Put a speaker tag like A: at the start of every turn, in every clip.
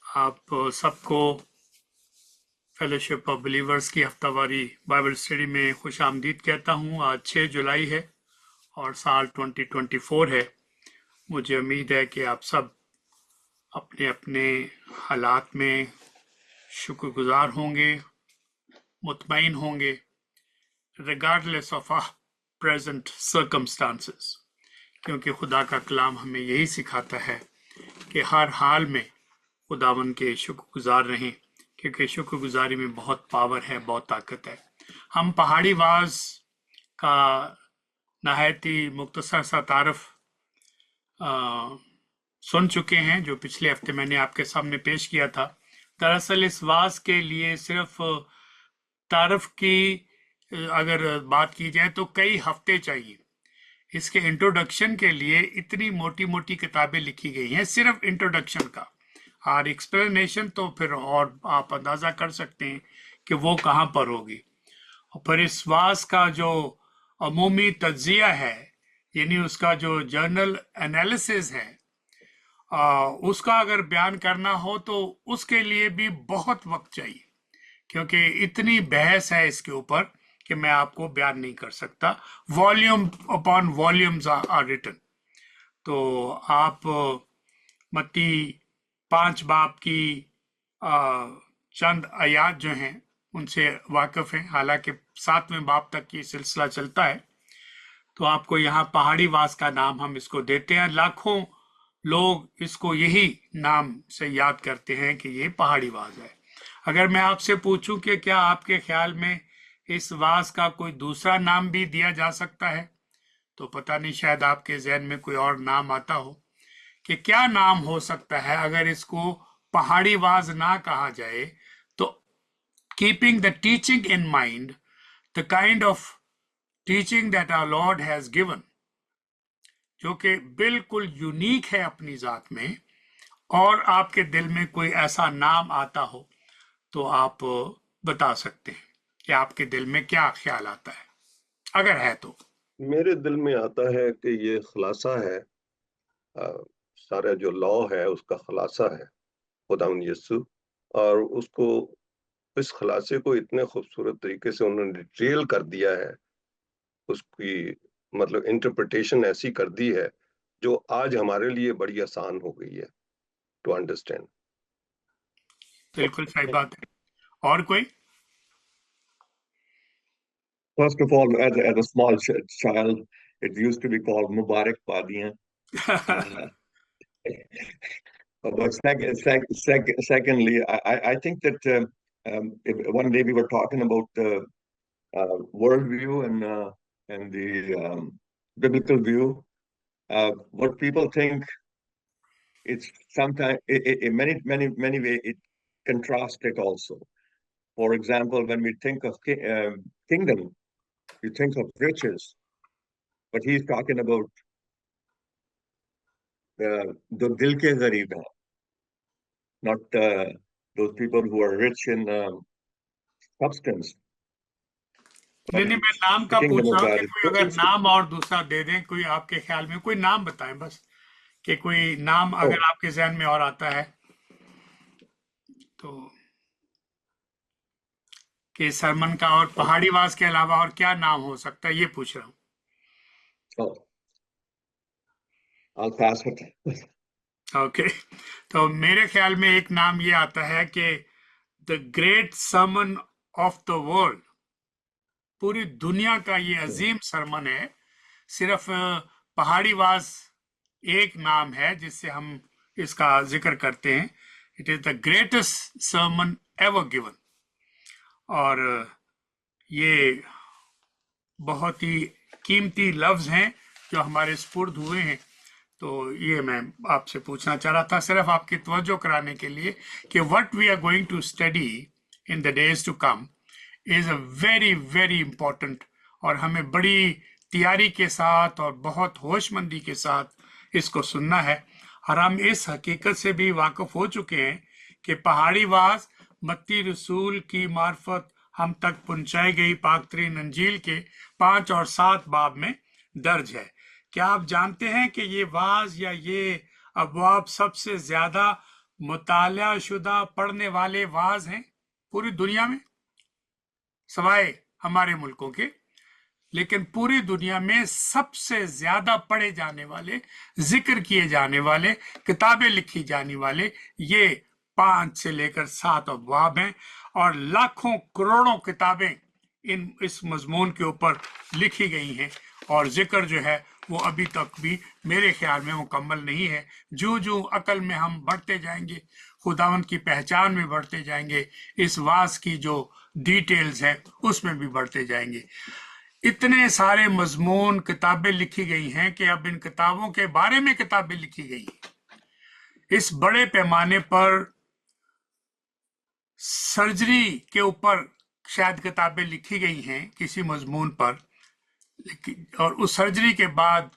A: आप सबको fellowship of believers की हफ्तावारी बाइबल स्टडी में खुश आमदीद कहता हूँ। आज 6 जुलाई है और साल 2024 है। मुझे उम्मीद है कि आप सब अपने अपने हालात में शुक्रगुजार होंगे, मुतमईन होंगे, regardless of our present circumstances, क्योंकि खुदा का कलाम हमें यही सिखाता है कि हर हाल में खुदावन के शुक्रगुजार रहें, क्योंकि शुक्रगुजारी में बहुत पावर है, बहुत ताकत है। हम पहाड़ी वाज का नहायती मुख्तसर सा तारफ सुन चुके हैं, जो पिछले हफ्ते मैंने आपके सामने पेश किया था। दरअसल इस वाज के लिए सिर्फ तारफ की अगर बात की जाए तो कई हफ्ते चाहिए। इसके इंट्रोडक्शन के लिए इतनी मोटी मोटी किताबें लिखी गई हैं सिर्फ इंट्रोडक्शन का, और एक्सप्लेनेशन तो फिर और आप अंदाजा कर सकते हैं कि वो कहाँ पर होगी। और फिर इस वास का जो अमूमी तज्जिया है, यानी उसका जो जर्नल एनालिसिस है, उसका अगर बयान करना हो तो उसके लिए भी बहुत वक्त चाहिए, क्योंकि इतनी बहस है इसके ऊपर कि मैं आपको बयान नहीं कर सकता। Volume upon volumes are written. तो आप मत्ती 5 बाब की चंद आयात जो हैं उनसे वाकिफ हैं, हालांकि 7वें बाब तक ये सिलसिला चलता है। तो आपको यहाँ पहाड़ी वास का नाम हम इसको देते हैं। लाखों लोग इसको यही नाम से याद करते हैं कि ये पहाड़ी वास है। अगर मैं आपसे पूछूं कि क्या आपके ख्याल में इस वास का कोई दूसरा नाम भी दिया जा सकता है, तो पता नहीं, शायद आपके जहन में कोई और नाम आता हो कि क्या नाम हो सकता है अगर इसको पहाड़ी वाज ना कहा जाए। तो keeping the teaching in mind, the kind of teaching that our lord has given, जो कि बिल्कुल यूनिक है अपनी जात में, और आपके दिल में कोई ऐसा नाम आता हो तो आप बता सकते हैं कि आपके दिल में क्या ख्याल आता है, अगर है तो।
B: मेरे दिल में आता है कि ये खुलासा है, सारा जो लॉ है उसका खुलासा है खुदावंद यीशु, और उसको इस खुलासे को इतने खूबसूरत तरीके से उन्होंने डिटेल कर दिया है, उसकी मतलब इंटरप्रिटेशन ऐसी कर दी है जो आज हमारे लिए बड़ी आसान हो गई है टू अंडरस्टैंड।
A: बिल्कुल सही बात है। और कोई?
C: First of all, as a small child, it used to be called Mubarak Padiyan. But secondly, I think that one day we were talking about the worldview and the biblical view. What people think, it's sometimes in many ways it contrasts it also. For example, when we think of kingdom, we think of riches, but he's talking about the dil ke gareeb hai, not those people who are rich in substance.
A: नहीं, मैं नाम का पूछ रहा हूँ कि कोई अगर नाम और दूसरा दे दें, कोई आपके ख्याल में कोई नाम बताएं बस, कि कोई नाम अगर आपके जहन में और आता है तो, कि सरमन का और पहाड़ी वास के अलावा और क्या नाम हो सकता है, ये पूछ रहा हूँ।
C: I'll pass it.
A: ओके, तो मेरे ख्याल में एक नाम ये आता है कि the great sermon of the world, पूरी दुनिया का ये अजीम सरमन है। सिर्फ पहाड़ी वास एक नाम है जिससे हम इसका जिक्र करते हैं। It is the greatest sermon ever given, और ये बहुत ही कीमती लफ्ज हैं जो हमारे स्पुर्द हुए हैं। तो ये मैं आपसे पूछना चाह रहा था, सिर्फ आपकी तवज्जो कराने के लिए, कि what we are going to study in the days to come is a very very important, और हमें बड़ी तैयारी के साथ और बहुत होशमंदी के साथ इसको सुनना है। और हम इस हकीकत से भी वाकिफ हो चुके हैं कि पहाड़ी वास मत्ती रसूल की मार्फत हम तक पहुंचाई गई पाकतरीन अंजील के 5 और 7 बाब में दर्ज है। क्या आप जानते हैं कि ये वाज या ये अबवाब सबसे ज्यादा मुताला शुदा पढ़ने वाले वाज हैं पूरी दुनिया में, सवाए हमारे मुल्कों के, लेकिन पूरी दुनिया में सबसे ज्यादा पढ़े जाने वाले, जिक्र किए जाने वाले, किताबें लिखी जाने वाले ये 5 से लेकर 7 अबवाब हैं, और लाखों करोड़ों किताबें इस मजमून के ऊपर लिखी गई हैं, और जिक्र जो है वो अभी तक भी मेरे ख्याल में मुकम्मल नहीं है। जो जो अकल में हम बढ़ते जाएंगे, खुदावंद की पहचान में बढ़ते जाएंगे, इस वास की जो डिटेल्स है उसमें भी बढ़ते जाएंगे। इतने सारे मजमून किताबें लिखी गई हैं कि अब इन किताबों के बारे में किताबें लिखी गई हैं। इस बड़े पैमाने पर सर्जरी के ऊपर शायद किताबें लिखी गई हैं किसी मजमून पर, और उस सर्जरी के बाद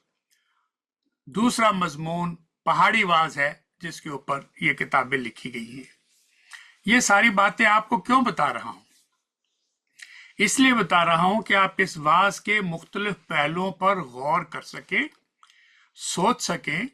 A: दूसरा मजमून पहाड़ी वाज है जिसके ऊपर ये किताबें लिखी गई हैं। ये सारी बातें आपको क्यों बता रहा हूं? इसलिए बता रहा हूं कि आप इस वाज के मुख्तलिफ पहलुओं पर गौर कर सकें, सोच सकें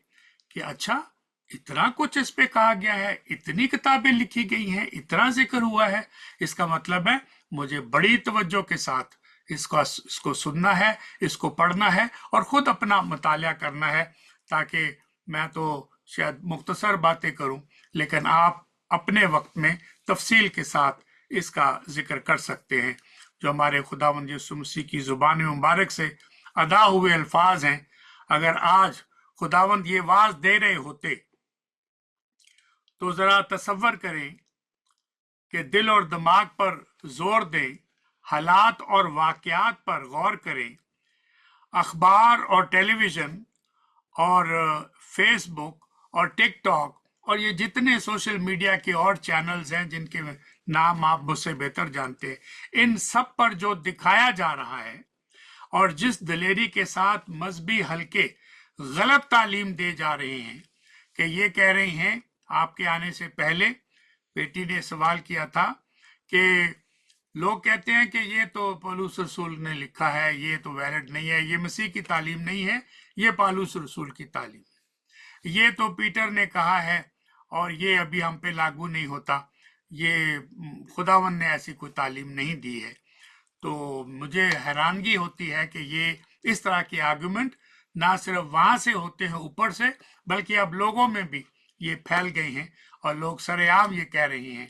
A: कि अच्छा इतना कुछ इस पे कहा गया है, इतनी किताबें लिखी गई हैं, इतना जिक्र हुआ है, इसका मतलब है मुझे बड़ी तवज्जो के साथ इसको सुनना है, इसको पढ़ना है और खुद अपना मुताला करना है, ताकि मैं तो शायद मुख्तसर बातें करूं, लेकिन आप अपने वक्त में तफसील के साथ इसका जिक्र कर सकते हैं। जो हमारे खुदावंद यीशु मसीह की जुबान मुबारक से अदा हुए अल्फाज हैं, अगर आज खुदावंद ये वाज दे रहे होते तो जरा तसव्वुर करें कि दिल और दिमाग पर जोर दें, हालात और वाकयात पर गौर करें, अखबार और टेलीविजन और फेसबुक और टिकटॉक और ये जितने सोशल मीडिया के और चैनल्स हैं जिनके नाम आप मुझसे बेहतर जानते हैं, इन सब पर जो दिखाया जा रहा है और जिस दिलेरी के साथ मजहबी हल्के गलत तालीम दे जा रहे हैं, कि ये कह रहे हैं, आपके आने से पहले बेटी ने सवाल किया था कि लोग कहते हैं कि ये तो पौलुस रसूल ने लिखा है, ये तो वैलिड नहीं है, ये मसीह की तालीम नहीं है, ये पौलुस रसूल की तालीम है, ये तो पीटर ने कहा है और ये अभी हम पे लागू नहीं होता, ये खुदावंद ने ऐसी कोई तालीम नहीं दी है। तो मुझे हैरानगी होती है कि ये इस तरह के आर्गुमेंट ना सिर्फ वहां से होते हैं ऊपर से, बल्कि अब लोगों में भी ये फैल गए हैं और लोग सरेआम ये कह रहे हैं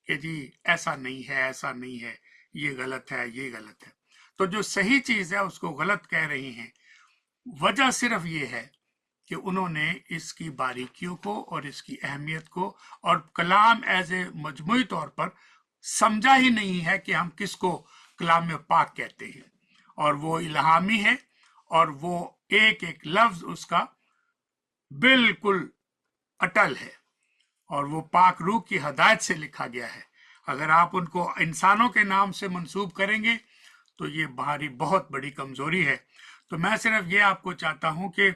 A: कि जी ऐसा नहीं है, ऐसा नहीं है, ये गलत है, ये गलत है। तो जो सही चीज है उसको गलत कह रही हैं। वजह सिर्फ ये है कि उन्होंने इसकी बारीकियों को और इसकी अहमियत को और कलाम एज ए मजमूई तौर पर समझा ही नहीं है कि हम किसको कलाम पाक कहते हैं, और वो इल्हामी है और वो एक एक लफ्ज उसका बिल्कुल अटल है और वो पाक रूह की हदायत से लिखा गया है। अगर आप उनको इंसानों के नाम से मंसूब करेंगे तो ये बाहरी बहुत बड़ी कमजोरी है। तो मैं सिर्फ ये आपको चाहता हूं कि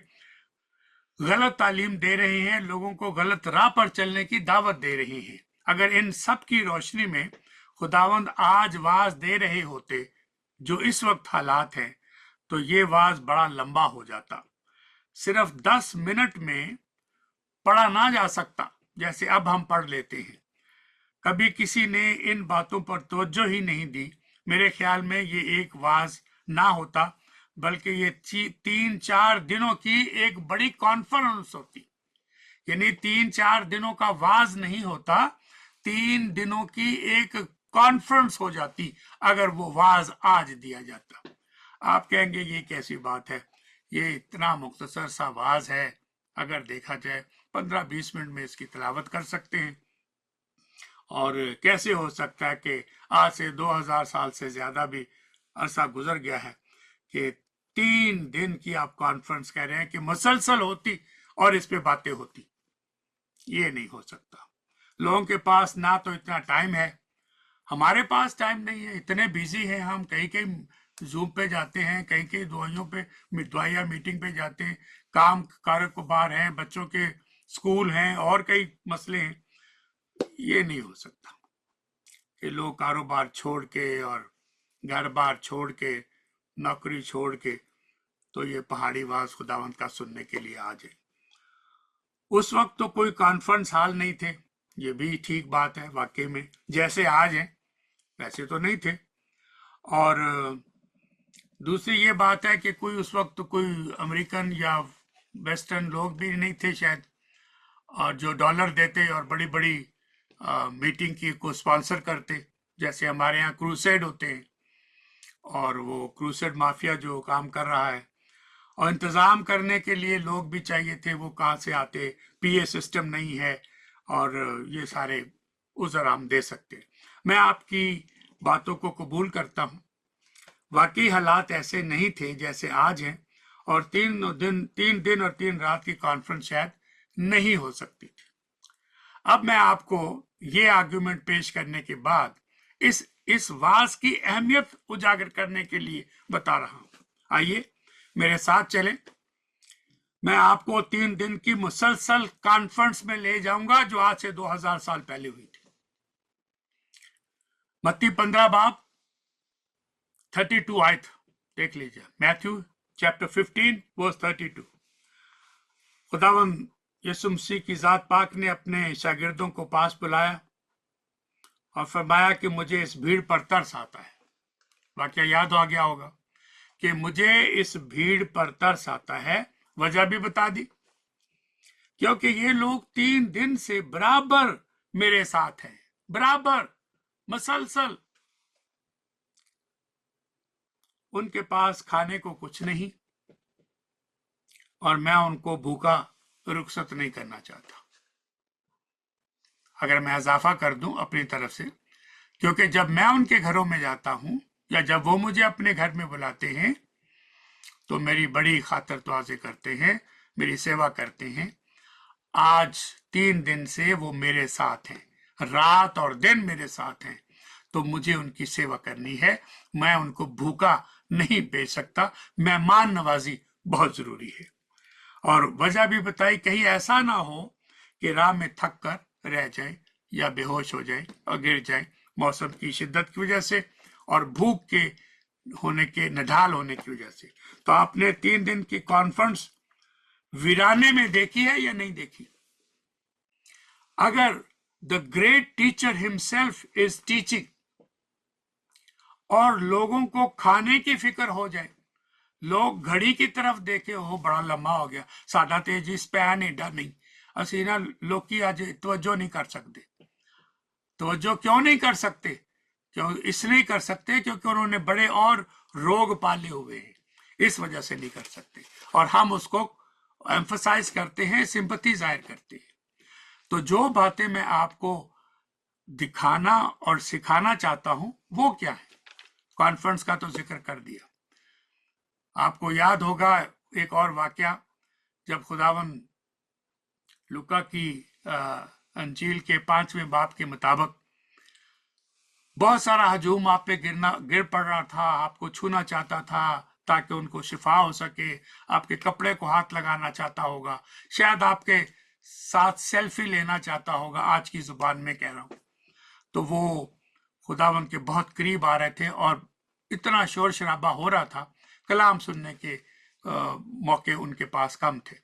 A: गलत तालीम दे रहे हैं, लोगों को गलत राह पर चलने की दावत दे रहे हैं। अगर इन सब की रोशनी में खुदावंद आज वाज दे रहे होते जो इस वक्त हालात हैं, तो ये वाज बड़ा लंबा हो जाता, सिर्फ 10 मिनट में पढ़ा ना जा सकता जैसे अब हम पढ़ लेते हैं। कभी किसी ने इन बातों पर तवज्जो ही नहीं दी। मेरे ख्याल में ये एक वाज ना होता, बल्कि ये 3-4 दिनों की एक बड़ी कॉन्फ्रेंस होती, यानी 3-4 दिनों का वाज नहीं होता, 3 दिनों की एक कॉन्फ्रेंस हो जाती अगर वो वाज आज दिया जाता। आप कहेंगे ये कैसी बात है, ये इतना मुख्तसर सा वाज है, अगर देखा जाए 15-20 मिनट में इसकी तिलावत कर सकते हैं, और कैसे हो सकता है कि आज से 2000 साल से ज्यादा भी अरसा गुजर गया है कि 3 दिन की आप कॉन्फ्रेंस कह रहे हैं कि मुसलसल होती और इस पे बातें होती। ये नहीं हो सकता। लोगों के पास ना तो इतना टाइम है, हमारे पास टाइम नहीं है, इतने बिजी हैं हम, कहीं कहीं जूम पे जाते हैं, कहीं कहीं दुआइया मीटिंग पे जाते हैं, काम कारोबार हैं, बच्चों के स्कूल हैं और कई मसले हैं। ये नहीं हो सकता कि लोग कारोबार छोड़ के और घर बार छोड़ के, नौकरी छोड़ के, तो ये पहाड़ी वाज खुदावंद का सुनने के लिए आ जाए। उस वक्त तो कोई कॉन्फ्रेंस हॉल नहीं थे, ये भी ठीक बात है, वाकई में जैसे आज हैं वैसे तो नहीं थे। और दूसरी ये बात है कि कोई उस वक्त कोई अमेरिकन या वेस्टर्न लोग भी नहीं थे शायद, और जो डॉलर देते और बड़ी बड़ी मीटिंग की को स्पॉन्सर करते, जैसे हमारे यहाँ क्रूसेड होते हैं, और वो क्रूसेड माफिया जो काम कर रहा है, और इंतज़ाम करने के लिए लोग भी चाहिए थे, वो कहाँ से आते, पीए सिस्टम नहीं है, और ये सारे उज़र हम दे सकते। मैं आपकी बातों को कबूल करता हूँ, वाकई हालात ऐसे नहीं थे जैसे आज हैं, और 3 दिन और 3 रात की कॉन्फ्रेंस शायद नहीं हो सकती थी। अब मैं आपको ये आर्गुमेंट पेश करने के बाद इस वाज की अहमियत उजागर करने के लिए बता रहा हूं। आइए मेरे साथ चलें, मैं आपको 3 दिन की मुसलसल कॉन्फ्रेंस में ले जाऊंगा जो आज से 2000 साल पहले हुई थी। मत्ती 15 बाब 32 आयत देख लीजिए, मैथ्यू चैप्टर 15 वर्स 32। खुदावंद यीशु मसीह की जात पाक ने अपने शागिर्दों को पास बुलाया और फरमाया कि मुझे इस भीड़ पर तरस आता है। वाकया याद आ गया होगा कि मुझे इस भीड़ पर तरस आता है। वजह भी बता दी, क्योंकि ये लोग 3 दिन से बराबर मेरे साथ हैं, बराबर मसलसल। उनके पास खाने को कुछ नहीं, और मैं उनको भूखा रुखसत नहीं करना चाहता। अगर मैं इजाफा कर दूं अपनी तरफ से, क्योंकि जब मैं उनके घरों में जाता हूं या जब वो मुझे अपने घर में बुलाते हैं तो मेरी बड़ी खातिरतवाज़ी करते हैं, मेरी सेवा करते हैं। आज 3 दिन से वो मेरे साथ हैं, रात और दिन मेरे साथ हैं, तो मुझे उनकी सेवा करनी है। मैं उनको भूखा नहीं भेज सकता। मेहमान नवाजी बहुत जरूरी है। और वजह भी बताई, कहीं ऐसा ना हो कि राह में थक कर रह जाए या बेहोश हो जाए और गिर जाए मौसम की शिद्दत की वजह से और भूख के होने के नढाल होने की वजह से। तो आपने 3 दिन की कॉन्फ्रेंस वीराने में देखी है या नहीं देखी? अगर the great teacher himself is teaching और लोगों को खाने की फिक्र हो जाए, लोग घड़ी की तरफ देखे, हो बड़ा लम्बा हो गया साडा ते जी स्पैन एडा नहीं, ਅਸੀਂ ना लोग आज तवज्जो नहीं कर सकते। तवज्जो क्यों नहीं कर सकते? क्यों इसलिए कर सकते क्योंकि उन्होंने बड़े और रोग पाले हुए हैं, इस वजह से नहीं कर सकते। और हम उसको एम्फसाइज करते हैं, सिंपैथी जाहिर करते हैं। तो जो बातें मैं आपको दिखाना और सिखाना चाहता हूं वो क्या है? कॉन्फ्रेंस का तो जिक्र कर दिया। आपको याद होगा एक और वाकया, जब खुदावन लुका की अंजील के 5वें बाब के मुताबिक बहुत सारा हजूम आप पे गिर पड़ रहा था, आपको छूना चाहता था ताकि उनको शिफा हो सके, आपके कपड़े को हाथ लगाना चाहता होगा, शायद आपके साथ सेल्फी लेना चाहता होगा, आज की जुबान में कह रहा हूं। तो वो खुदावन के बहुत करीब आ रहे थे और इतना शोर शराबा हो रहा था, कलाम सुनने के मौके उनके पास कम थे।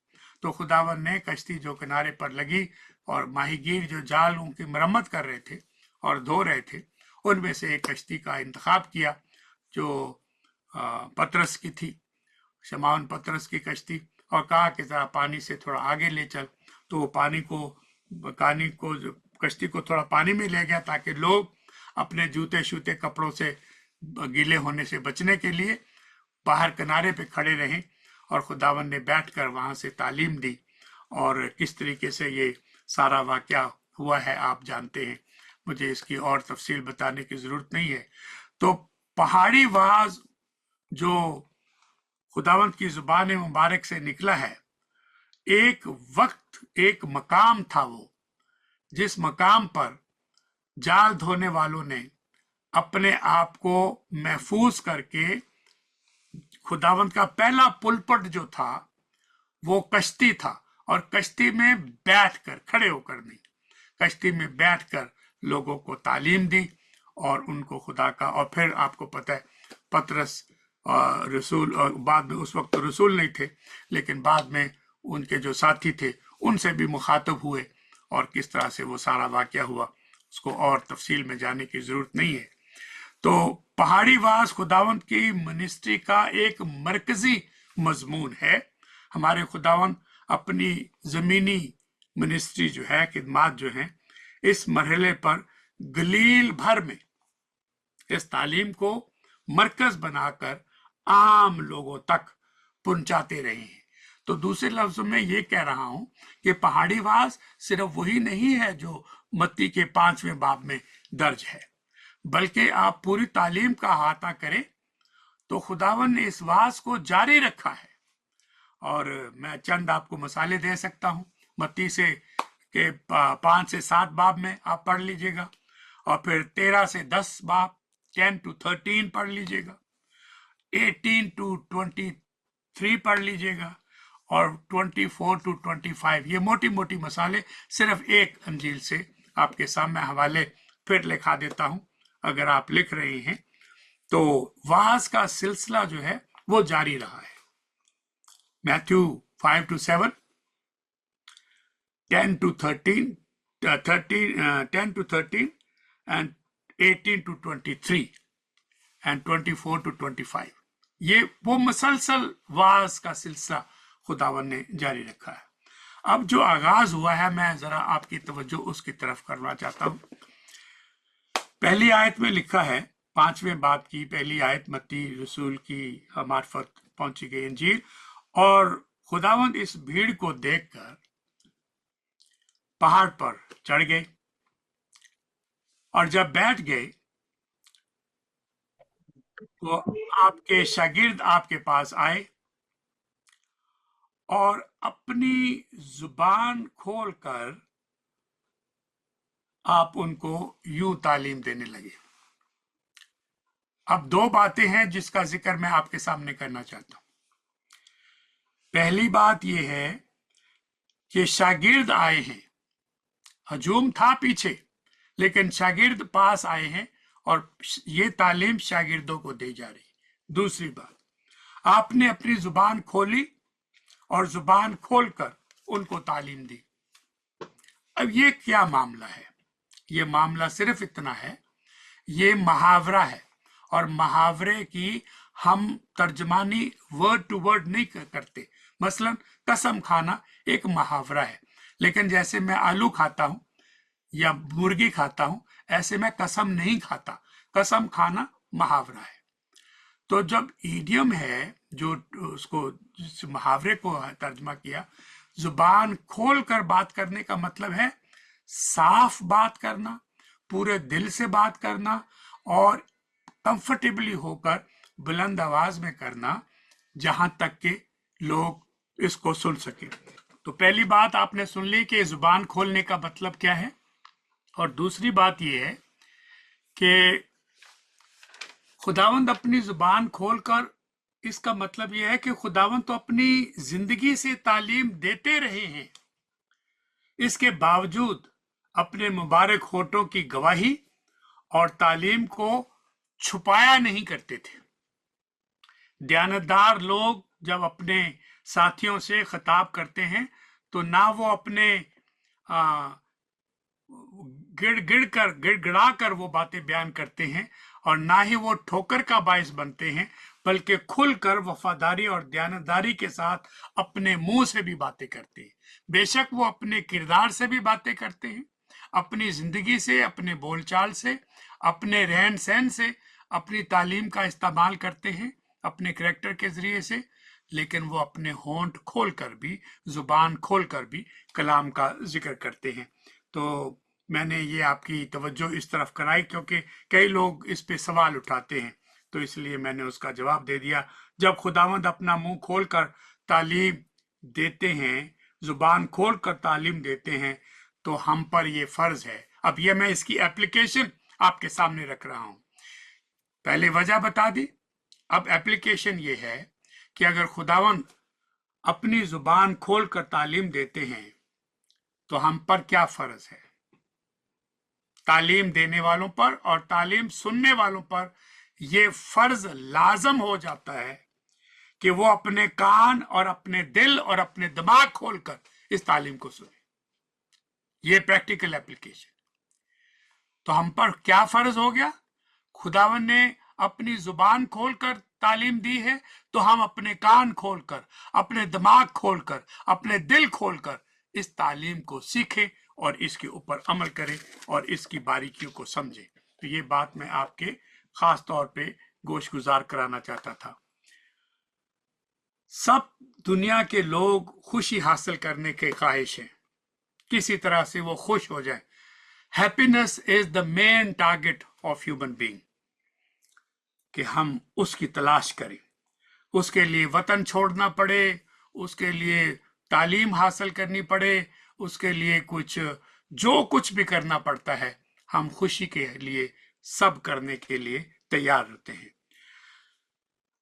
A: तो खुदावन ने कश्ती जो किनारे पर लगी और माहीगीर जो जाल उनकी मरम्मत कर रहे थे और धो रहे थे, उनमें से एक कश्ती का इंतखाब किया जो पतरस की थी, शमौन पतरस की कश्ती, और कहा कि जरा पानी से थोड़ा आगे ले चल। तो वो कश्ती को थोड़ा पानी में ले गया ताकि लोग अपने जूते शूते कपड़ों से गीले होने से बचने के लिए बाहर किनारे पे खड़े रहें। और खुदावन ने बैठकर वहां से तालीम दी, और किस तरीके से ये सारा वाकया हुआ है आप जानते हैं, मुझे इसकी और तफसील बताने की जरूरत नहीं है। तो पहाड़ी वाज जो खुदावंत की जुबान मुबारक से निकला है, एक वक्त एक मकाम था वो, जिस मकाम पर जाल धोने वालों ने अपने आप को महफूज करके, खुदावंत का पहला पुलपट जो था वो कश्ती था, और कश्ती में बैठकर, खड़े होकर नहीं, कश्ती में बैठकर लोगों को तालीम दी और उनको खुदा का। और फिर आपको पता है पतरस रसूल, और बाद में, उस वक्त रसूल नहीं थे लेकिन बाद में उनके जो साथी थे उनसे भी मुखातब हुए और किस तरह से वो सारा वाकया हुआ उसको और तफसील में जाने की जरूरत नहीं है। तो पहाड़ी वास खुदावंद की मिनिस्ट्री का एक मरकजी मजमून है। हमारे खुदावंद अपनी जमीनी मिनिस्ट्री जो है, खिदमात जो है, इस मरहले पर गलील भर में इस तालीम को मरकज बनाकर आम लोगों तक पहुंचाते रहे हैं। तो दूसरे लफ्जों में ये कह रहा हूं कि पहाड़ी वास सिर्फ वही नहीं है जो मत्ती के 5वें बाब में दर्ज है, बल्कि आप पूरी तालीम का अहाता करें तो खुदावन ने इस वास को जारी रखा है। और मैं चंद आपको मसाले दे सकता हूं। मत्ती से के 5 से 7 बाब में आप पढ़ लीजिएगा, और फिर 13 से 10 बाब 10 to 13 पढ़ लीजिएगा, 18 to 23 पढ़ लीजिएगा, और 24 to 25। ये मोटी मोटी मसाले सिर्फ एक अंजील से आपके सामने हवाले फिर लिखा देता हूं अगर आप लिख रहे हैं। तो वाज का सिलसिला जो है वो जारी रहा है। Matthew 5 to 7, 10 to 13, 10 to 13 and 18 to 23 and 24 to 25। ये वो मुसलसल वाज का सिलसिला खुदावन ने जारी रखा है। अब जो आगाज हुआ है, मैं जरा आपकी तवज्जो उसकी तरफ करना चाहता हूं। पहली आयत में लिखा है, 5वें बाब की पहली आयत, मत्ती रसूल की मार्फत पहुंची गई इंजील, और खुदावंद इस भीड़ को देखकर पहाड़ पर चढ़ गए, और जब बैठ गए तो आपके शागिर्द आपके पास आए और अपनी जुबान खोलकर आप उनको यूं तालीम देने लगे। अब दो बातें हैं जिसका जिक्र मैं आपके सामने करना चाहता हूं। पहली बात यह है कि शागिर्द आए हैं, हजूम था पीछे, लेकिन शागिर्द पास आए हैं और ये तालीम शागिर्दों को दी जा रही। दूसरी बात, आपने अपनी जुबान खोली और जुबान खोलकर उनको तालीम दी। अब ये क्या मामला है? ये मामला सिर्फ इतना है, ये मुहावरा है, और मुहावरे की हम तर्जमानी वर्ड टू वर्ड नहीं करते। मसलन कसम खाना एक मुहावरा है, लेकिन जैसे मैं आलू खाता हूं या मुर्गी खाता हूं, ऐसे मैं कसम नहीं खाता। कसम खाना मुहावरा है। तो जब ईडियम है, जो उसको जिस मुहावरे को तर्जमा किया, जुबान खोलकर बात करने का मतलब है साफ बात करना, पूरे दिल से बात करना, और कंफर्टेबली होकर बुलंद आवाज में करना, जहां तक कि लोग इसको सुन सके। तो पहली बात आपने सुन ली कि जुबान खोलने का मतलब क्या है, और दूसरी बात यह है कि खुदावंद अपनी जुबान खोलकर, इसका मतलब यह है कि खुदावंद तो अपनी जिंदगी से तालीम देते रहे हैं, इसके बावजूद अपने मुबारक होठों की गवाही और तालीम को छुपाया नहीं करते थे। दयानतदार लोग जब अपने साथियों से खिताब करते हैं तो ना वो अपने गिड़गिड़ा कर वो बातें बयान करते हैं, और ना ही वो ठोकर का बायस बनते हैं, बल्कि खुलकर वफादारी और दयानतदारी के साथ अपने मुंह से भी बातें करते हैं। बेशक वो अपने किरदार से भी बातें करते हैं, अपनी जिंदगी से, अपने बोलचाल से, अपने रहन सहन से अपनी तालीम का इस्तेमाल करते हैं, अपने करैक्टर के जरिए से, लेकिन वो अपने होंठ खोलकर भी, जुबान खोलकर भी कलाम का जिक्र करते हैं। तो मैंने ये आपकी तवज्जो इस तरफ कराई क्योंकि कई लोग इस पे सवाल उठाते हैं, तो इसलिए मैंने उसका जवाब दे दिया। जब खुदावंद अपना मुंह खोलकर तालीम देते हैं, जुबान खोलकर तालीम देते हैं, तो हम पर ये फर्ज है। अब ये मैं इसकी एप्लीकेशन आपके सामने रख रहा हूं। पहले वजह बता दी, अब एप्लीकेशन ये है कि अगर खुदावंद अपनी जुबान खोलकर तालीम देते हैं तो हम पर क्या फर्ज है। तालीम देने वालों पर और तालीम सुनने वालों पर यह फर्ज लाजम हो जाता है कि वो अपने कान और अपने दिल और अपने दिमाग खोलकर इस तालीम को सुने। ये प्रैक्टिकल एप्लीकेशन। तो हम पर क्या फर्ज हो गया? खुदावन ने अपनी जुबान खोलकर तालीम दी है, तो हम अपने कान खोलकर, अपने दिमाग खोलकर, अपने दिल खोलकर इस तालीम को सीखें और इसके ऊपर अमल करें और इसकी बारीकियों को समझें। तो ये बात मैं आपके खास तौर पे गोश गुजार कराना चाहता था। सब दुनिया के लोग खुशी हासिल करने के ख्वाहिश हैं, किसी तरह से वो खुश हो जाए। Happiness is the main target of human being, कि हम उसकी तलाश करें, उसके लिए वतन छोड़ना पड़े, उसके लिए तालीम हासिल करनी पड़े, उसके लिए जो कुछ भी करना पड़ता है, हम खुशी के लिए सब करने के लिए तैयार रहते हैं।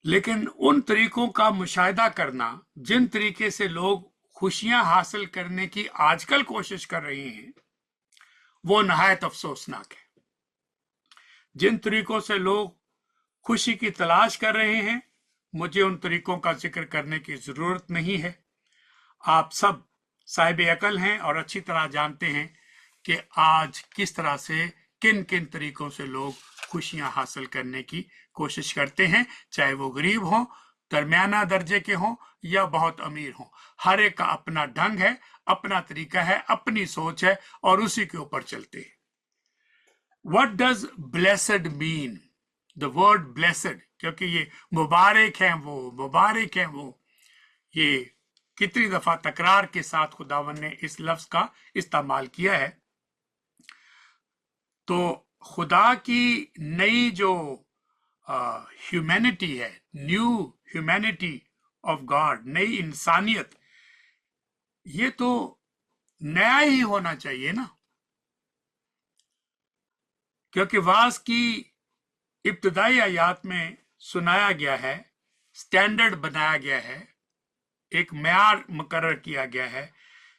A: लेकिन उन तरीकों का मुशाहिदा करना जिन तरीके से लोग खुशियां हासिल करने की आजकल कोशिश कर रहे हैं, वो नहायत अफसोसनाक है। जिन तरीकों से लोग खुशी की तलाश कर रहे हैं, मुझे उन तरीकों का जिक्र करने की जरूरत नहीं है। आप सब साहिब अकल हैं और अच्छी तरह जानते हैं कि आज किस तरह से किन किन तरीकों से लोग खुशियां हासिल करने की कोशिश करते हैं, चाहे वो गरीब हों, दरमियाना दर्जे के हों या बहुत अमीर हों। हर एक का अपना ढंग है, अपना तरीका है, अपनी सोच है और उसी के ऊपर चलते हैं। What does blessed mean? The word blessed, क्योंकि ये मुबारक है वो, मुबारक है वो, ये कितनी दफा तकरार के साथ खुदावन ने इस लफ्ज का इस्तेमाल किया है। तो खुदा की नई जो ह्यूमैनिटी है, न्यू ह्यूमैनिटी ऑफ गॉड, नई इंसानियत, ये तो नया ही होना चाहिए ना, क्योंकि वाज की इब्तदाई आयात में सुनाया गया है, स्टैंडर्ड बनाया गया है, एक म्यार मुकर्रर किया गया है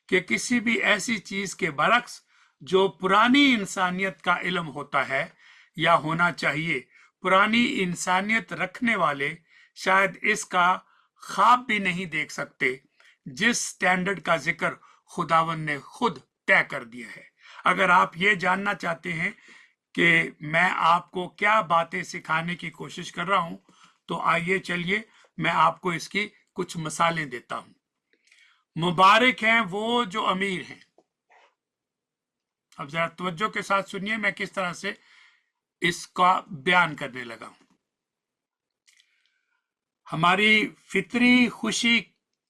A: कि किसी भी ऐसी चीज के बरक्स जो पुरानी इंसानियत का इल्म होता है या होना चाहिए, पुरानी इंसानियत रखने वाले शायद इसका ख्वाब भी नहीं देख सकते, जिस स्टैंडर्ड का जिक्र खुदावन ने खुद तय कर दिया है। अगर आप ये जानना चाहते हैं कि मैं आपको क्या बातें सिखाने की कोशिश कर रहा हूं, तो आइए चलिए मैं आपको इसकी कुछ मिसालें देता हूं। मुबारक हैं वो जो अमीर हैं। अब जरा तवज्जो के साथ सुनिए मैं किस तरह से इसका बयान करने लगा हूं। हमारी फितरी खुशी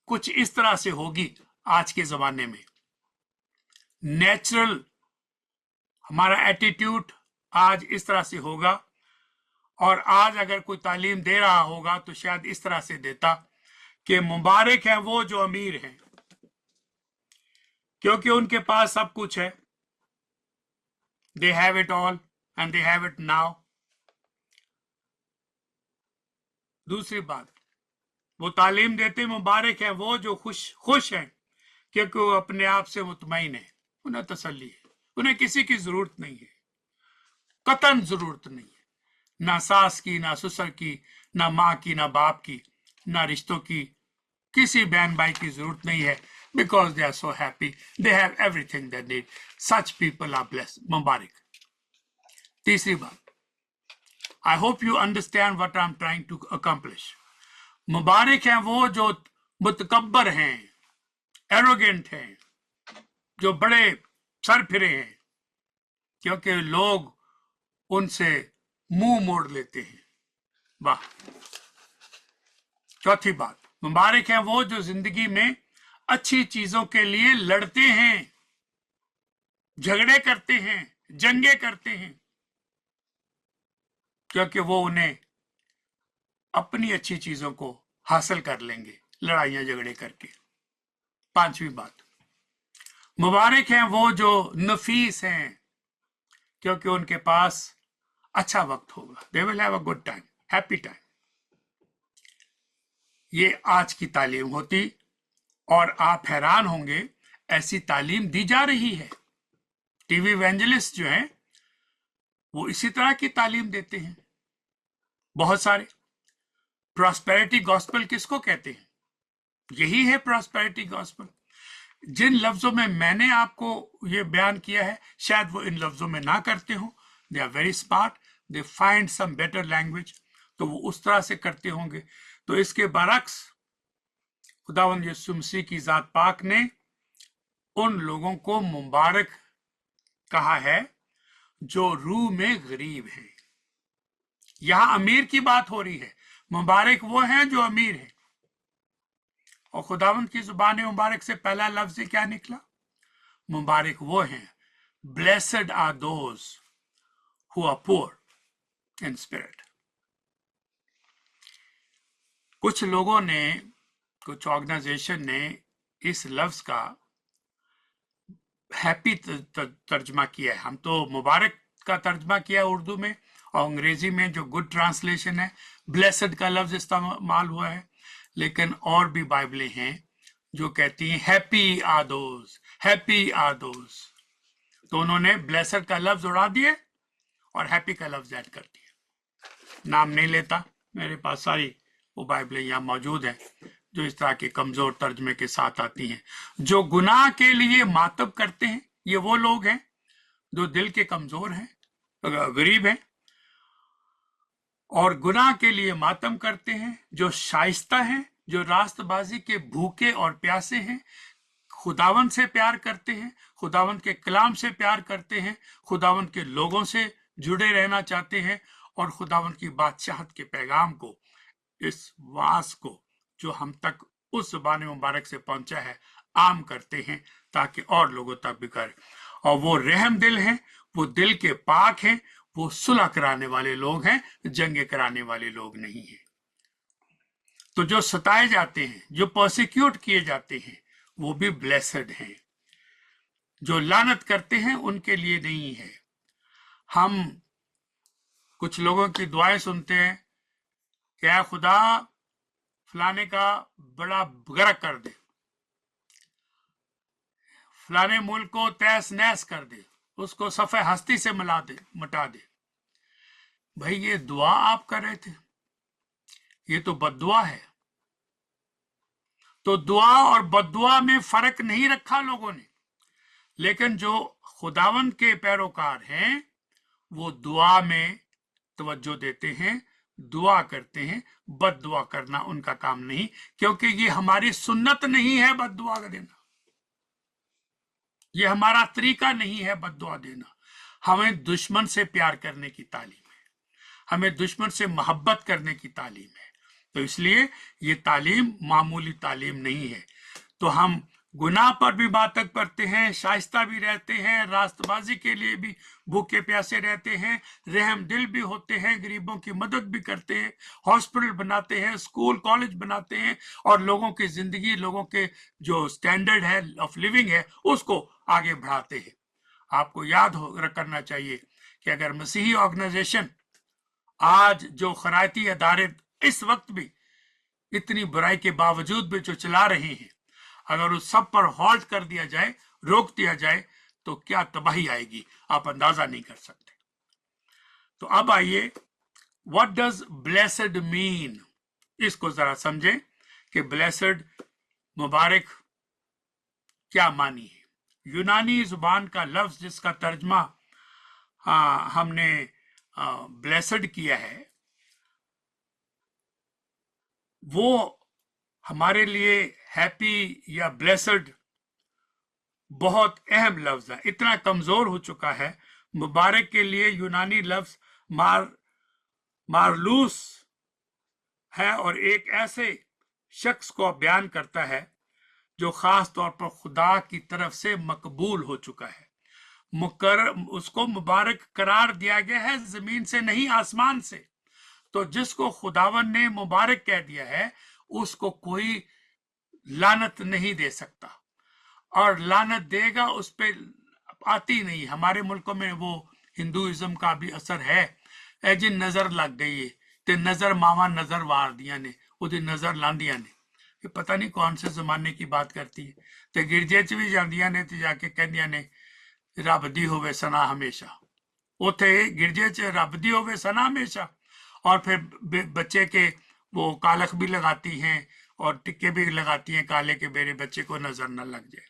A: कुछ इस तरह से होगी आज के जमाने में। नेचुरल हमारा एटीट्यूड आज इस तरह से होगा, और आज अगर कोई तालीम दे रहा होगा तो शायद इस तरह से देता कि मुबारक है वो जो अमीर हैं, क्योंकि उनके पास सब कुछ है। They have it all and they have it now. दूसरी बात, वो तालीम देते मुबारक है वो जो खुश हैं, क्योंकि वो अपने आप से मुतमईन है, उन्हें तसल्ली है, उन्हें किसी की जरूरत नहीं है, कतन जरूरत नहीं है, ना सास की, ना ससुर की, ना माँ की, ना बाप की, ना रिश्तों की, किसी बहन भाई की जरूरत नहीं है, because they are so happy, they have everything they need. Such people are blessed, मुबारक। तीसरी बात, I hope you understand what I am trying to accomplish. मुबारक हैं वो जो मुतकब्बर हैं, एरोगेंट हैं, जो बड़े सर फिरे हैं, क्योंकि लोग उनसे मुंह मोड़ लेते हैं। वाह। चौथी बात, मुबारक हैं वो जो जिंदगी में अच्छी चीजों के लिए लड़ते हैं, झगड़े करते हैं, जंगे करते हैं, क्योंकि वो उन्हें अपनी अच्छी चीजों को हासिल कर लेंगे लड़ाइयां झगड़े करके। पांचवी बात, मुबारक हैं वो जो नफीस हैं, क्योंकि उनके पास अच्छा वक्त होगा। They will have a good time, happy time. ये आज की तालीम होती, और आप हैरान होंगे ऐसी तालीम दी जा रही है। टीवी इवेंजलिस्ट जो हैं वो इसी तरह की तालीम देते हैं, बहुत सारे। प्रॉस्पेरिटी गॉस्पेल किसको कहते हैं? यही है प्रॉस्पेरिटी गॉस्पेल। जिन लफ्जों में मैंने आपको ये बयान किया है शायद वो इन लफ्जों में ना करते हो, they are very smart, they find some better language, तो वो उस तरह से करते होंगे। तो इसके बरक्स खुदावंद यीशु मसीह की जात पाक ने उन लोगों को मुबारक कहा है जो रूह में गरीब हैं। यहां अमीर की बात हो रही है, मुबारक वो हैं जो अमीर हैं। और खुदावंद की जुबान मुबारक से पहला लफ्ज क्या निकला? मुबारक वो हैं, blessed are those who are poor in spirit. कुछ लोगों ने, कुछ ऑर्गेनाइजेशन ने इस लफ्ज का हैप्पी तर्जमा किया है। हम तो मुबारक का तर्जमा किया है उर्दू में, और अंग्रेजी में जो गुड ट्रांसलेशन है ब्लेसड का लफ्ज इस्तेमाल हुआ है। लेकिन और भी बाइबलें हैं जो कहती हैं happy are those, happy are those. तो उन्होंने ब्लेसड का लफ्ज उड़ा दिए और हैप्पी का लफ्ज ऐड कर दिया। नाम नहीं लेता, मेरे पास सारी वो बाइबलें यहाँ मौजूद हैं जो इस तरह के कमजोर तर्जमे के साथ आती हैं। जो गुनाह के लिए मातब करते हैं, ये वो लोग हैं जो दिल के कमजोर हैं, गरीब हैं, और गुनाह के लिए मातम करते हैं। जो शाइस्ता हैं, जो रास्तबाजी के भूखे और प्यासे हैं, खुदावंद से प्यार करते हैं, खुदावंद के कलाम से प्यार करते हैं, खुदावंद के लोगों से जुड़े रहना चाहते हैं, और खुदावंद की बादशाहत के पैगाम को, इस वास को जो हम तक उस ज़ुबान मुबारक से पहुंचा है, आम करते हैं ताकि और लोगों तक भी करें। और वो रहम दिल हैं, वो दिल के पाक हैं, वो सुलह कराने वाले लोग हैं, जंगे कराने वाले लोग नहीं हैं। तो जो सताए जाते हैं, जो प्रोसिक्यूट किए जाते हैं, वो भी ब्लेसड हैं। जो लानत करते हैं उनके लिए नहीं है। हम कुछ लोगों की दुआएं सुनते हैं, क्या खुदा फलाने का बड़ा गर्क कर दे, फलाने मुल्क को तहस नहस कर दे, उसको सफ़े हस्ती से मिटा दे। भाई ये दुआ आप कर रहे थे, ये तो बद्दुआ है। तो दुआ और बद्दुआ में फर्क नहीं रखा लोगों ने। लेकिन जो खुदावंद के पैरोकार हैं वो दुआ में तवज्जो देते हैं, दुआ करते हैं। बद्दुआ करना उनका काम नहीं, क्योंकि ये हमारी सुन्नत नहीं है बद्दुआ देना, ये हमारा तरीका नहीं है बद्दुआ देना। हमें दुश्मन से प्यार करने की तालीम है, हमें दुश्मन से मोहब्बत करने की तालीम है। तो इसलिए ये तालीम मामूली तालीम नहीं है। तो हम गुनाह पर भी बातक करते हैं, शाइस्ता भी रहते हैं, रास्तबाजी के लिए भी भूखे प्यासे रहते हैं, रहम दिल भी होते हैं, गरीबों की मदद भी करते हैं, हॉस्पिटल बनाते हैं, स्कूल कॉलेज बनाते हैं, और लोगों की जिंदगी, लोगों के जो स्टैंडर्ड है ऑफ लिविंग है उसको आगे बढ़ाते हैं। आपको याद करना चाहिए कि अगर मसीही ऑर्गेनाइजेशन आज जो खरायती अदारे इस वक्त भी इतनी बुराई के बावजूद भी जो चला रहे हैं, अगर उस सब पर हॉल्ट कर दिया जाए, रोक दिया जाए, तो क्या तबाही आएगी आप अंदाजा नहीं कर सकते। तो अब आइए, व्हाट डज ब्लेसड मीन, इसको जरा समझें कि ब्लेसड मुबारक क्या मानी है। यूनानी जुबान का लफ्ज जिसका तर्जमा हमने ब्लेसड किया है, वो हमारे लिए हैप्पी या ब्लेसड बहुत अहम लफ्ज है, इतना कमजोर हो चुका है। मुबारक के लिए यूनानी लफ्ज मारलूस है, और एक ऐसे शख्स को बयान करता है जो खास तौर पर खुदा की तरफ से मकबूल हो चुका है। उसको मुबारक करार दिया गया है, जमीन से नहीं आसमान से। तो जिसको खुदावन ने मुबारक कह दिया है उसको कोई लानत नहीं दे सकता, और लानत देगा उस पे आती नहीं। हमारे मुल्कों में वो हिंदुइज्म का भी असर है, ए जी नजर लग गई है ते नजर मावा नजर वार दिया ने, उदी नजर लांदिया ने। ये पता नहीं कौन से जमाने की बात करती है। ते गिरजे च भी जांदिया ने ते जाके कहदिया ने रब दी होवे सना हमेशा, उथे गिरजे च रब दी होवे सना हमेशा। और फिर बच्चे के वो कालख भी लगाती हैं और टिक्के भी लगाती हैं काले के, मेरे बच्चे को नजर न लग जाए।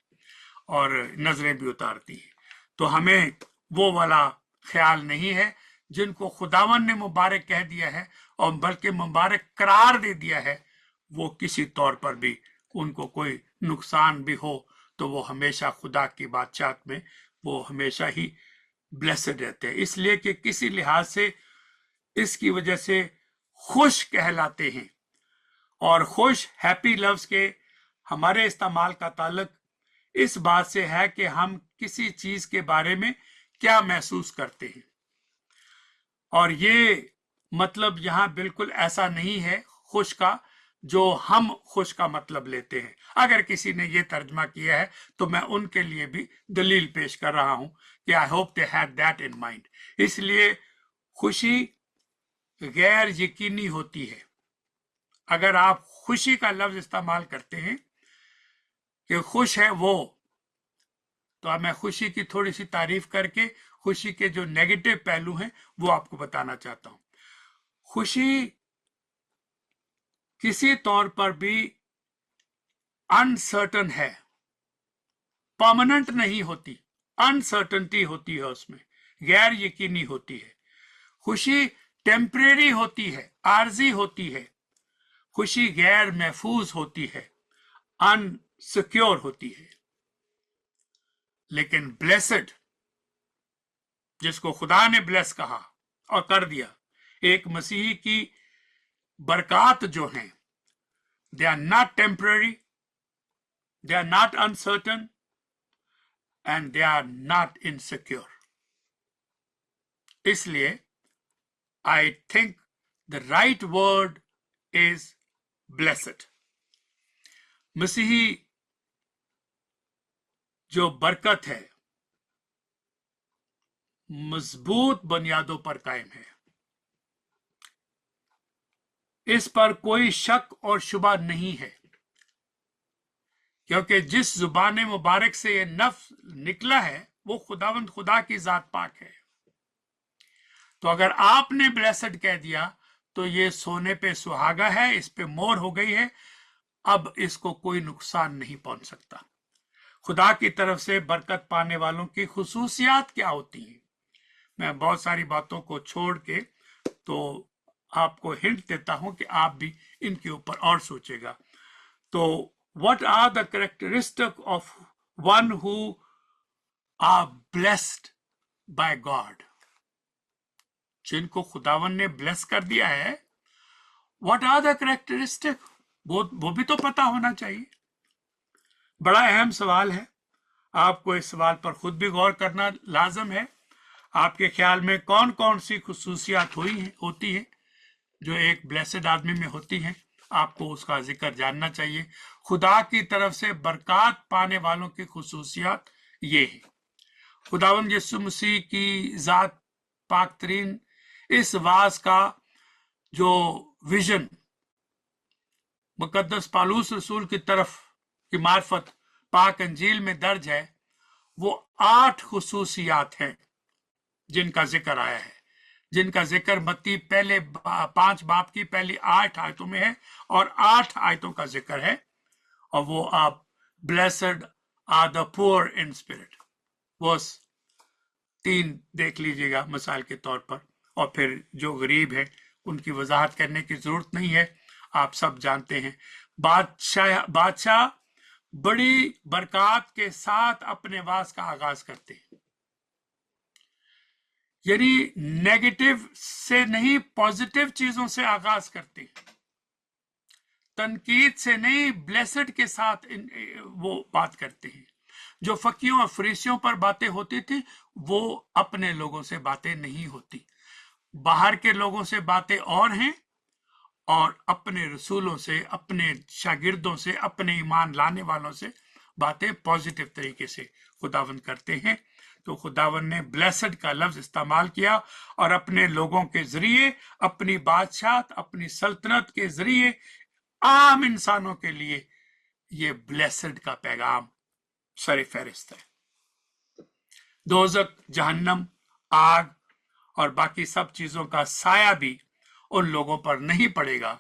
A: और नजरें भी उतारती है। तो हमें वो वाला ख्याल नहीं है जिनको खुदावन ने मुबारक कह दिया है और बल्कि मुबारक करार दे दिया है, वो किसी तौर पर भी उनको कोई नुकसान भी हो तो वो हमेशा खुदा की बादशाहत में वो हमेशा ही ब्लेसड रहते हैं, इसलिए कि किसी लिहाज से इसकी वजह से खुश कहलाते हैं। और खुश, हैप्पी लफ्ज के हमारे इस्तेमाल का ताल्लुक इस बात से है कि हम किसी चीज के बारे में क्या महसूस करते हैं, और ये मतलब यहाँ बिल्कुल ऐसा नहीं है खुश का जो हम खुश का मतलब लेते हैं। अगर किसी ने ये तर्जमा किया है तो मैं उनके लिए भी दलील पेश कर रहा हूं कि I hope they have that in mind. इसलिए खुशी गैर यकीनी होती है। अगर आप खुशी का लफ्ज इस्तेमाल करते हैं कि खुश है वो, तो अब मैं खुशी की थोड़ी सी तारीफ करके खुशी के जो नेगेटिव पहलू हैं वो आपको बताना चाहता हूं। खुशी किसी तौर पर भी अनसर्टन है, परमानेंट नहीं होती, अनसर्टनिटी होती है, उसमें गैर यकीनी होती है। खुशी टेम्परेरी होती है, आर्जी होती है। खुशी गैर महफूज होती है, अनसिक्योर होती है। लेकिन ब्लेसड, जिसको खुदा ने ब्लेस कहा और कर दिया, एक मसीही की बरकत जो हैं, they are not temporary, they are not uncertain and they are not insecure. इसलिए I think the right word is blessed. मसीही जो बरकत है मजबूत बुनियादों पर कायम है, इस पर कोई शक और शुबा नहीं है, क्योंकि जिस जुबान मुबारक से ये नफ्स निकला है वो खुदावंद खुदा की जात पाक है। तो अगर आपने ब्लेसड कह दिया तो ये सोने पे सुहागा है, इस पे मोहर हो गई है, अब इसको कोई नुकसान नहीं पहुंच सकता। खुदा की तरफ से बरकत पाने वालों की खुसूसियात क्या होती हैं? मैं बहुत सारी बातों को छोड़ के तो आपको हिंट देता हूं कि आप भी इनके ऊपर और सोचेगा। तो what are the characteristic of one who are blessed by God? जिनको खुदावन ने ब्लेस कर दिया है, व्हाट आर द कैरेक्टरिस्टिक, वो भी तो पता होना चाहिए। बड़ा अहम सवाल है, आपको इस सवाल पर खुद भी गौर करना लाजम है। आपके ख्याल में कौन कौन सी खुसूसियात होती है जो एक ब्लेसेड आदमी में होती हैं? आपको उसका जिक्र जानना चाहिए। खुदा की तरफ से बरकत पाने वालों की खुसूसियात ये है। खुदावंद यीशु मसीह की जात पाक तरीन इस वाज का जो विजन मुकद्दस पालूस रसूल की तरफ की मार्फत पाक अंजील में दर्ज है, वो 8 खुसूसियात हैं जिनका जिक्र आया है, जिनका जिक्र मत्ती पहले 5 बाब की पहली 8 आयतों में है और 8 आयतों का जिक्र है। और वो आप blessed are the poor in spirit, वो 3 देख लीजिएगा मिसाल के तौर पर। और फिर जो गरीब है उनकी वजाहत करने की जरूरत नहीं है, आप सब जानते हैं। बादशाह बड़ी बरकत के साथ अपने वास का आगाज करते हैं, यानी नेगेटिव से नहीं पॉजिटिव चीजों से आगाज करते हैं, तनकीद से नहीं ब्लेसड के साथ वो बात करते हैं। जो फकीयों और फरीसियों पर बातें होती थी वो अपने लोगों से बातें नहीं होती, बाहर के लोगों से बातें और हैं, और अपने रसूलों से, अपने शागिर्दों से, अपने ईमान लाने वालों से बातें पॉजिटिव तरीके से खुदावंद करते हैं। तो खुदावंद ने ब्लेसड का लफ्ज इस्तेमाल किया और अपने लोगों के जरिए, अपनी बादशाह, अपनी सल्तनत के जरिए आम इंसानों के लिए ये ब्लेसड का पैगाम सर फहरिस्त है। दोज़ख, जहन्नम, आग और बाकी सब चीजों का साया भी उन लोगों पर नहीं पड़ेगा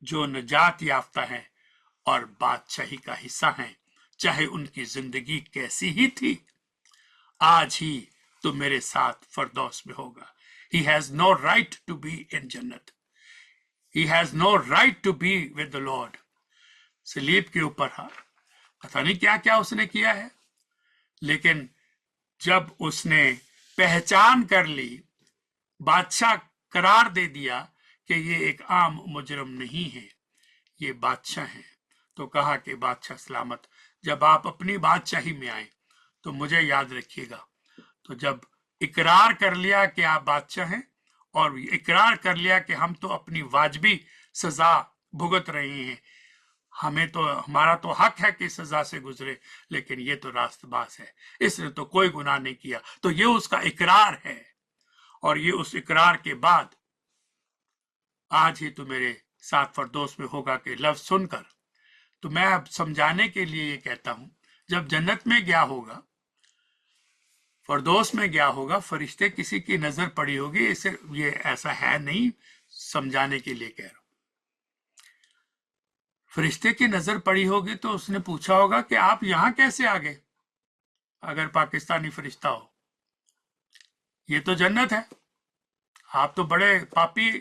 A: जो नजात याफ्ता हैं और बादशाही का हिस्सा हैं, चाहे उनकी जिंदगी कैसी ही थी, आज ही तो मेरे साथ फरदौस में होगा। He has no right to be in जन्नत। He has no right to be with the Lord। सलीब के ऊपर पता नहीं क्या क्या उसने किया है, लेकिन जब उसने पहचान कर ली, बादशाह करार दे दिया कि ये एक आम मुजरम नहीं है, ये बादशाह है, तो कहा कि बादशाह सलामत, जब आप अपनी बादशाही में आए तो मुझे याद रखिएगा। तो जब इकरार कर लिया कि आप बादशाह हैं और इकरार कर लिया कि हम तो अपनी वाजबी सजा भुगत रहे हैं, हमारा तो हक है कि सजा से गुजरे, लेकिन ये तो रास्तबाज है, इसने तो कोई गुनाह नहीं किया, तो ये उसका इकरार है। और ये उस इकरार के बाद आज ही तो मेरे साथ फरदौस में होगा के लफ्ज सुनकर, तो मैं अब समझाने के लिए ये कहता हूं, जब जन्नत में गया होगा, फरदौस में गया होगा, फरिश्ते किसी की नजर पड़ी होगी, इसे ये ऐसा है नहीं, समझाने के लिए कह रहा हूं। फरिश्ते की नजर पड़ी होगी तो उसने पूछा होगा कि आप यहां कैसे आ गए, अगर पाकिस्तानी फरिश्ता हो, ये तो जन्नत है, आप तो बड़े पापी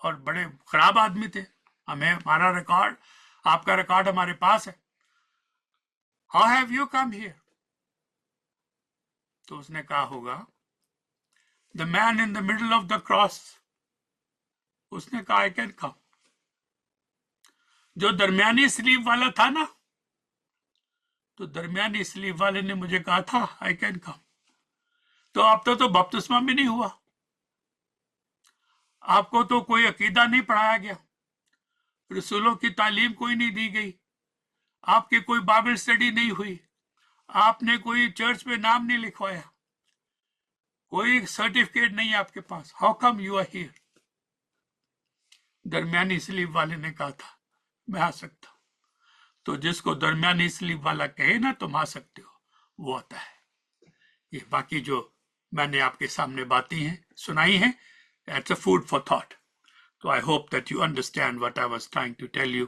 A: और बड़े खराब आदमी थे, हमारा रिकॉर्ड, आपका रिकॉर्ड हमारे पास है, how have you come here? तो उसने कहा होगा the man in the middle of the cross, उसने कहा आई कैन कम। जो दरमियानी स्लीव वाला था ना, तो दरमियानी स्लीव वाले ने मुझे कहा था आई कैन कम। तो आप तो बपतिस्मा भी नहीं हुआ, आपको तो कोई अकीदा नहीं पढ़ाया गया, रसूलों की तालीम कोई नहीं दी गई, आपकी कोई बाइबल स्टडी नहीं हुई, आपने कोई चर्च में नाम नहीं लिखवाया, कोई सर्टिफिकेट नहीं है आपके पास, how come you are here? दरमियानी स्लीव वाले ने कहा था मैं आ सकता हूं। तो जिसको दरमियानी स्लीव वाला कहे ना तुम आ सकते हो, वो आता है। ये बाकी जो मैंने आपके सामने बातें हैं सुनाई हैं, that's a food for thought. तो I hope that you understand what I was trying to tell you.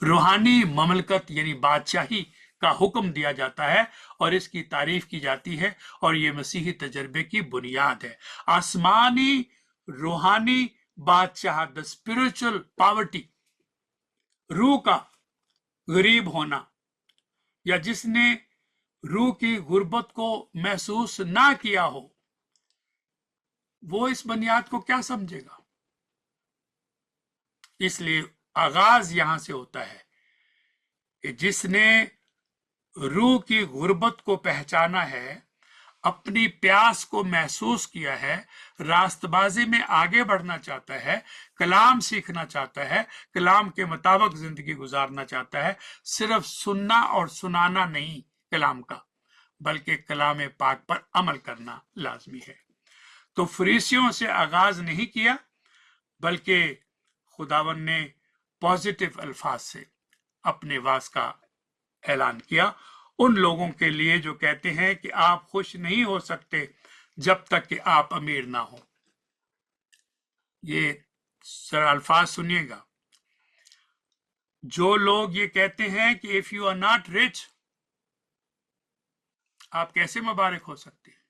A: रूहानी ममलकत यानी बादशाही का हुक्म दिया जाता है और इसकी तारीफ की जाती है, और ये मसीही तजर्बे की बुनियाद है। आसमानी रूहानी बादशाह, द स्पिरिचुअल पॉवर्टी, रूह का गरीब होना, या जिसने रूह की गुर्बत को महसूस ना किया हो, वो इस बुनियाद को क्या समझेगा? इसलिए आगाज यहां से होता है कि जिसने रूह की गुर्बत को पहचाना है, अपनी प्यास को महसूस किया है, रास्तबाजी में आगे बढ़ना चाहता है, कलाम सीखना चाहता है, कलाम के मुताबिक जिंदगी गुजारना चाहता है, सिर्फ सुनना और सुनाना नहीं कलाम का, बल्कि कलाम पाक पर अमल करना लाजमी है। तो फरीसियों से आगाज नहीं किया, बल्कि खुदावन ने पॉजिटिव अल्फाज से अपने वास का ऐलान किया उन लोगों के लिए जो कहते हैं कि आप खुश नहीं हो सकते जब तक कि आप अमीर ना हो। ये सर अल्फाज सुनिएगा, जो लोग ये कहते हैं कि if you are not rich, आप कैसे मुबारक हो सकते हैं,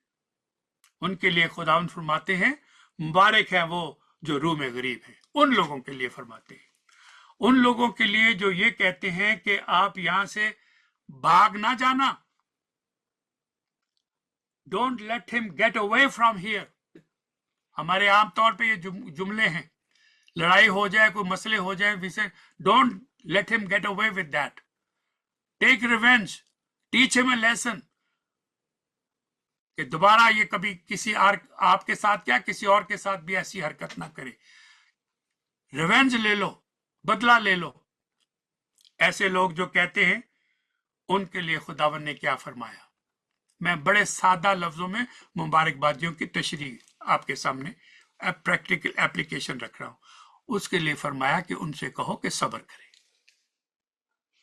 A: उनके लिए खुदावंद फरमाते हैं मुबारक है वो जो रूह में गरीब है। उन लोगों के लिए फरमाते हैं, उन लोगों के लिए जो ये कहते हैं कि आप यहां से भाग ना जाना, don't let him get away from here. हमारे आमतौर पे ये जुमले हैं, लड़ाई हो जाए, कोई मसले हो जाए, we say don't let him get away with that, take revenge, teach him a lesson, कि दोबारा ये कभी किसी आपके साथ क्या किसी और के साथ भी ऐसी हरकत ना करे, रिवेंज ले लो, बदला ले लो। ऐसे लोग जो कहते हैं उनके लिए खुदावन ने क्या फरमाया, मैं बड़े सादा लफ्जों में मुबारकबादियों की तशरीह आपके सामने प्रैक्टिकल एप्लीकेशन रख रहा हूं। उसके लिए फरमाया कि उनसे कहो कि सब्र करें,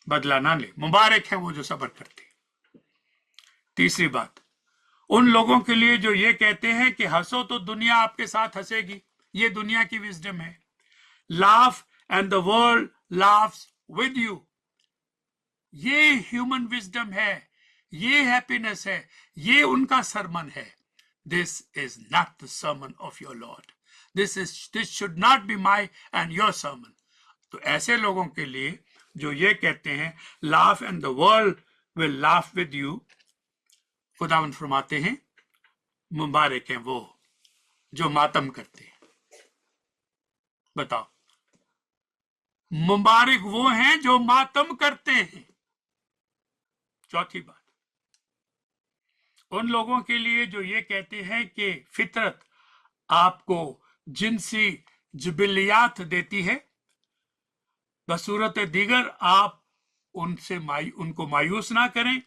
A: बदला ना ले, मुबारक है वो जो सब्र करते। तीसरी बात, उन लोगों के लिए जो ये कहते हैं कि हंसो तो दुनिया आपके साथ हंसेगी, ये दुनिया की विजडम है, laugh and the world laughs with you, ये ह्यूमन विजडम है, ये हैप्पीनेस है, ये उनका सरमन है। This is not the sermon of your Lord. This should not be my and your sermon. तो ऐसे लोगों के लिए जो ये कहते हैं laugh and the world will laugh with you, खुदावंद फरमाते हैं मुबारक हैं वो जो मातम करते हैं। बताओ, मुबारक वो हैं जो मातम करते हैं। चौथी बात, उन लोगों के लिए जो ये कहते हैं कि फितरत आपको जिनसी जुबिलियात देती है, बसूरत दीगर आप उनको मायूस ना करें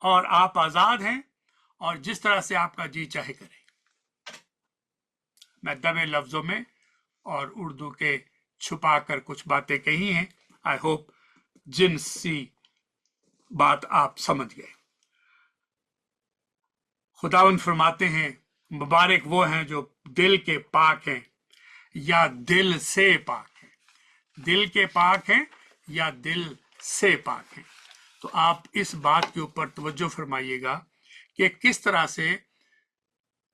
A: और आप आजाद हैं और जिस तरह से आपका जी चाहे करें। मैं दबे लफ्जों में और उर्दू के छुपा कर कुछ बातें कही हैं। आई होप जिनसी बात आप समझ गए। खुदावंद फरमाते हैं मुबारक वो हैं जो दिल के पाक हैं या दिल से पाक हैं। दिल के पाक हैं या दिल से पाक हैं। तो आप इस बात के ऊपर तवज्जो फरमाइएगा कि किस तरह से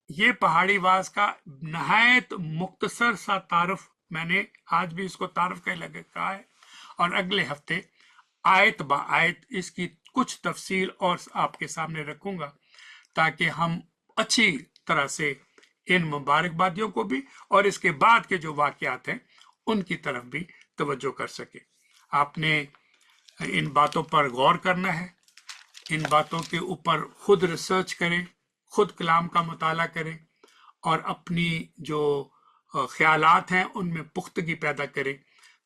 A: ये पहाड़ी वास का नहायत मुख्तसर सा तारुफ, मैंने आज भी इसको तारुफ के लगे कहा है, और अगले हफ्ते आयत बा आयत इसकी कुछ तफसील और आपके सामने रखूंगा ताकि हम अच्छी तरह से इन मुबारकबादियों को भी और इसके बाद के जो वाकयात हैं उनकी तरफ भी तवज्जो कर सके। आपने इन बातों पर गौर करना है, इन बातों के ऊपर खुद रिसर्च करें, खुद कलाम का मुताला करें और अपनी जो ख्यालात हैं उनमें पुख्तगी पैदा करें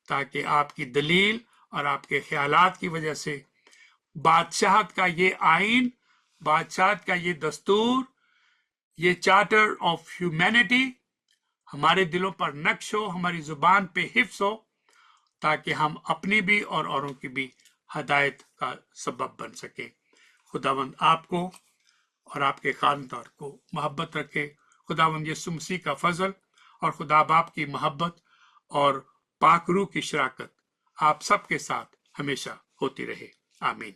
A: ताकि आपकी दलील और आपके ख्यालात की वजह से बादशाहत का ये आइन, बादशाहत का ये दस्तूर, ये चार्टर ऑफ ह्यूमैनिटी हमारे दिलों पर नक्श हो, हमारी जुबान पे हिफ्स हो, ताकि हम अपनी भी और औरों की भी हदायत का सबब बन सके। खुदावंद आपको और आपके खानदार को मोहब्बत रखे। खुदावंद यीशु मसीह का फजल और खुदा बाप की मोहब्बत और पाक रूह की शराकत आप सबके साथ हमेशा होती रहे। आमीन।